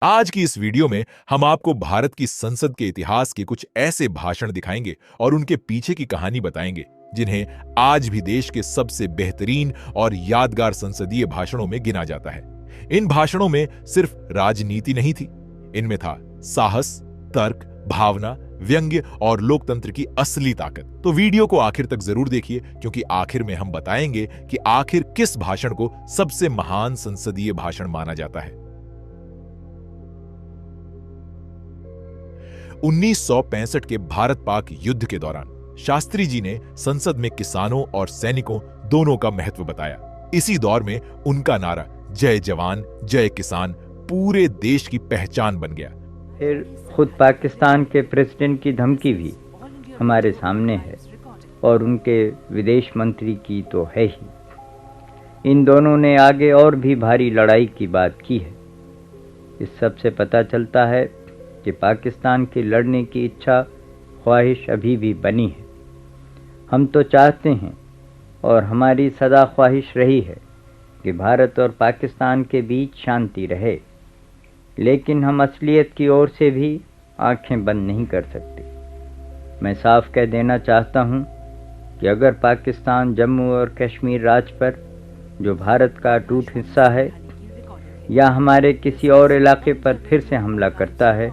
आज की इस वीडियो में हम आपको भारत की संसद के इतिहास के कुछ ऐसे भाषण दिखाएंगे और उनके पीछे की कहानी बताएंगे जिन्हें आज भी देश के सबसे बेहतरीन और यादगार संसदीय भाषणों में गिना जाता है। इन भाषणों में सिर्फ राजनीति नहीं थी, इनमें था साहस, तर्क, भावना, व्यंग्य और लोकतंत्र की असली ताकत। तो वीडियो को आखिर तक जरूर देखिए, क्योंकि आखिर में हम बताएंगे कि आखिर किस भाषण को सबसे महान संसदीय भाषण माना जाता है। 1965 के भारत पाक युद्ध के दौरान शास्त्री जी ने संसद में किसानों और सैनिकों दोनों का महत्व बताया। इसी दौर में उनका नारा जय जवान जय किसान पूरे देश की पहचान बन गया। फिर खुद पाकिस्तान के प्रेसिडेंट की धमकी भी हमारे सामने है और उनके विदेश मंत्री की तो है ही। इन दोनों ने आगे और भी भारी लड़ाई की बात की है। इस सब से पता चलता है कि पाकिस्तान की लड़ने की इच्छा ख्वाहिश अभी भी बनी है। हम तो चाहते हैं और हमारी सदा ख्वाहिश रही है कि भारत और पाकिस्तान के बीच शांति रहे, लेकिन हम असलियत की ओर से भी आंखें बंद नहीं कर सकते। मैं साफ कह देना चाहता हूं कि अगर पाकिस्तान जम्मू और कश्मीर राज्य पर, जो भारत का अटूट हिस्सा है, या हमारे किसी और इलाके पर फिर से हमला करता है,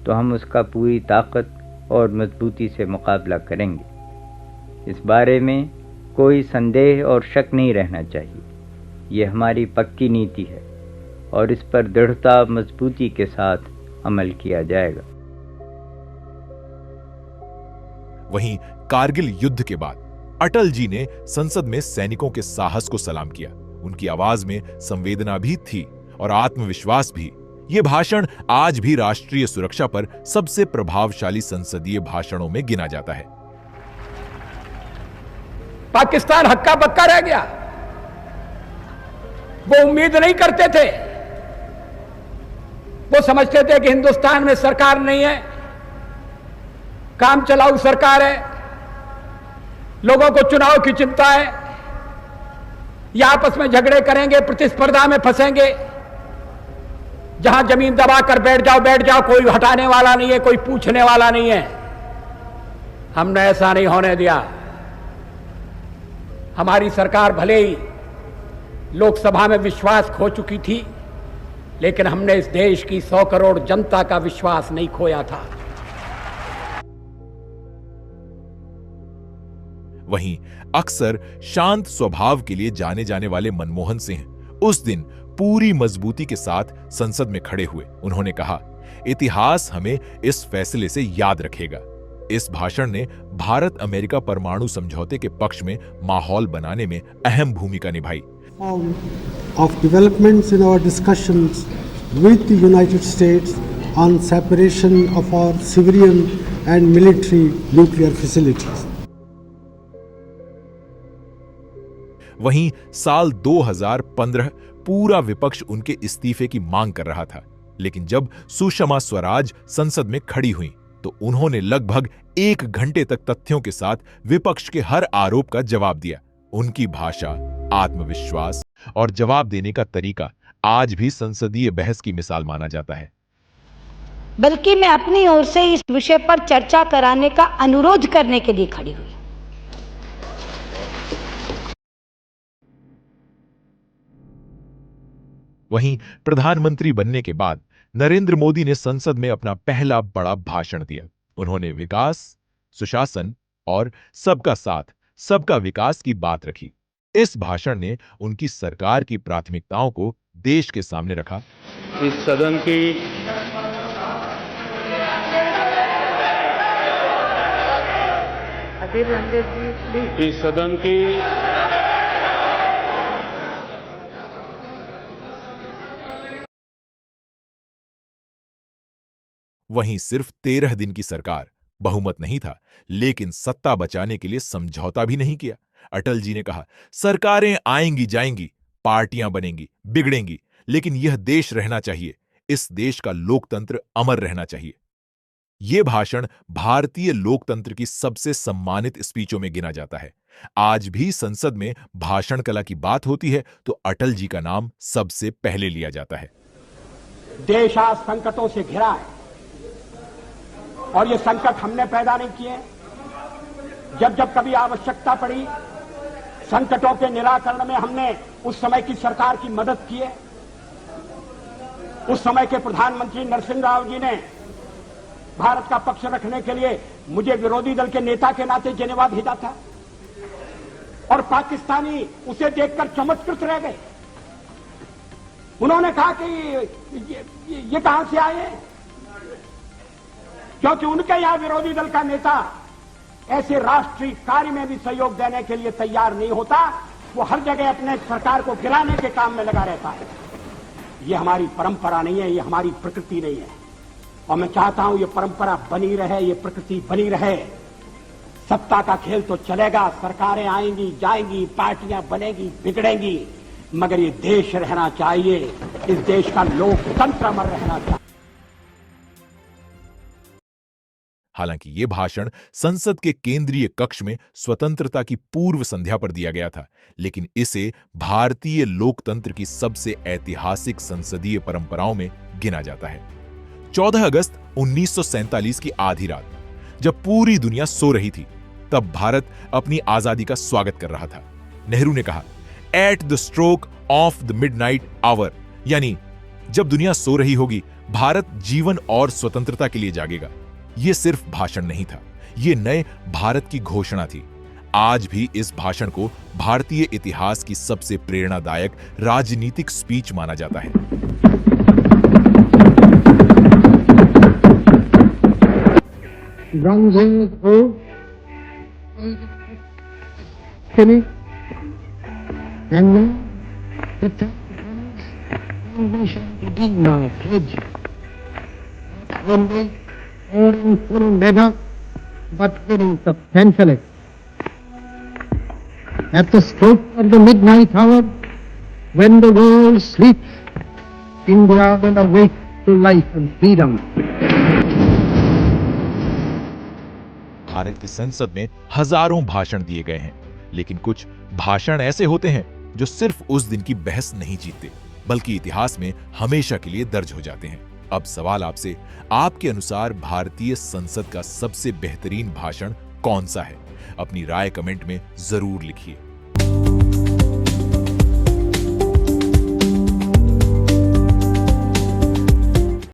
तो हम उसका पूरी ताकत और मजबूती से मुकाबला करेंगे। इस बारे में कोई संदेह और शक नहीं रहना चाहिए। ये हमारी पक्की नीति है और इस पर दृढ़ता मजबूती के साथ अमल किया जाएगा। वहीं कारगिल युद्ध के बाद अटल जी ने संसद में सैनिकों के साहस को सलाम किया। उनकी आवाज में संवेदना भी थी और आत्मविश्वास भी। यह भाषण आज भी राष्ट्रीय सुरक्षा पर सबसे प्रभावशाली संसदीय भाषणों में गिना जाता है। पाकिस्तान हक्का बक्का रह गया। वो उम्मीद नहीं करते थे। वो समझते थे कि हिंदुस्तान में सरकार नहीं है, काम चलाऊ सरकार है, लोगों को चुनाव की चिंता है, या आपस में झगड़े करेंगे, प्रतिस्पर्धा में फंसेंगे, जहां जमीन दबा कर बैठ जाओ, कोई हटाने वाला नहीं है, कोई पूछने वाला नहीं है। हमने ऐसा नहीं होने दिया। हमारी सरकार भले ही लोकसभा में विश्वास खो चुकी थी, लेकिन हमने इस देश की 100 करोड़ जनता का विश्वास नहीं खोया था। वहीं अक्सर शांत स्वभाव के लिए जाने जाने वाले मनमोहन सिंह उस दिन पूरी मजबूती के साथ संसद में खड़े हुए। उन्होंने कहा, इतिहास हमें इस फैसले से याद रखेगा। इस भाषण ने भारत अमेरिका परमाणु समझौते के पक्ष में माहौल बनाने में अहम भूमिका निभाई। Of developments in our discussions with the United States on separation of our civilian and military nuclear facilities. वहीं साल 2015 पूरा विपक्ष उनके इस्तीफे की मांग कर रहा था, लेकिन जब सुषमा स्वराज संसद में खड़ी हुई तो उन्होंने लगभग 1 घंटे तक तथ्यों के साथ विपक्ष के हर आरोप का जवाब दिया। उनकी भाषा, आत्मविश्वास और जवाब देने का तरीका आज भी संसदीय बहस की मिसाल माना जाता है। बल्कि मैं अपनी ओर से इस विषय पर चर्चा कराने का अनुरोध करने के लिए खड़ी हुई। वहीं प्रधानमंत्री बनने के बाद नरेंद्र मोदी ने संसद में अपना पहला बड़ा भाषण दिया। उन्होंने विकास, सुशासन और सबका साथ, सबका विकास की बात रखी। इस भाषण ने उनकी सरकार की प्राथमिकताओं को देश के सामने रखा। इस सदन की वहीं सिर्फ 13 दिन की सरकार, बहुमत नहीं था, लेकिन सत्ता बचाने के लिए समझौता भी नहीं किया। अटल जी ने कहा, सरकारें आएंगी जाएंगी, पार्टियां बनेंगी, बिगड़ेंगी, लेकिन यह देश रहना चाहिए। इस देश का लोकतंत्र अमर रहना चाहिए। यह भाषण भारतीय लोकतंत्र की सबसे सम्मानित स्पीचों में गिना जाता है। आज भी संसद में भाषण कला की बात होती है तो अटल जी का नाम सबसे पहले लिया जाता है। देश आज संकटों से घिरा है और ये संकट हमने पैदा नहीं किए। जब जब कभी आवश्यकता पड़ी संकटों के निराकरण में हमने उस समय की सरकार की मदद की है। उस समय के प्रधानमंत्री नरसिंह राव जी ने भारत का पक्ष रखने के लिए मुझे विरोधी दल के नेता के नाते जेनेवा भेजा था और पाकिस्तानी उसे देखकर चमत्कृत रह गए। उन्होंने कहा कि ये कहां से आए, क्योंकि उनके यहां विरोधी दल का नेता ऐसे राष्ट्रीय कार्य में भी सहयोग देने के लिए तैयार नहीं होता। वो हर जगह अपने सरकार को गिराने के काम में लगा रहता है। ये हमारी परंपरा नहीं है, ये हमारी प्रकृति नहीं है और मैं चाहता हूं ये परंपरा बनी रहे, ये प्रकृति बनी रहे। सत्ता का खेल तो चलेगा, सरकारें आएंगी जाएंगी, पार्टियां बनेगी बिगड़ेंगी, मगर ये देश रहना चाहिए, इस देश का लोकतंत्र अमर रहना चाहिए। हालांकि ये भाषण संसद के केंद्रीय कक्ष में स्वतंत्रता की पूर्व संध्या पर दिया गया था, लेकिन इसे भारतीय लोकतंत्र की सबसे ऐतिहासिक संसदीय परंपराओं में गिना जाता है। 14 अगस्त 1947 की आधी रात, जब पूरी दुनिया सो रही थी, तब भारत अपनी आजादी का स्वागत कर रहा था। नेहरू ने कहा, at the stroke of the midnight hour, यानी जब दुनिया सो रही होगी, भारत जीवन और स्वतंत्रता के लिए जागेगा। यह सिर्फ भाषण नहीं था, यह नए भारत की घोषणा थी। आज भी इस भाषण को भारतीय इतिहास की सबसे प्रेरणादायक राजनीतिक स्पीच माना जाता है। But very substantially. At the stroke of the midnight hour, when the world sleeps, India will awake to life and freedom. Bharat की संसद में हजारों भाषण दिए गए हैं, लेकिन कुछ भाषण ऐसे होते हैं जो सिर्फ उस दिन की बहस नहीं जीतते, बल्कि इतिहास में हमेशा के लिए दर्ज हो जाते हैं। अब सवाल आपसे, आपके अनुसार भारतीय संसद का सबसे बेहतरीन भाषण कौन सा है? अपनी राय कमेंट में जरूर लिखिए।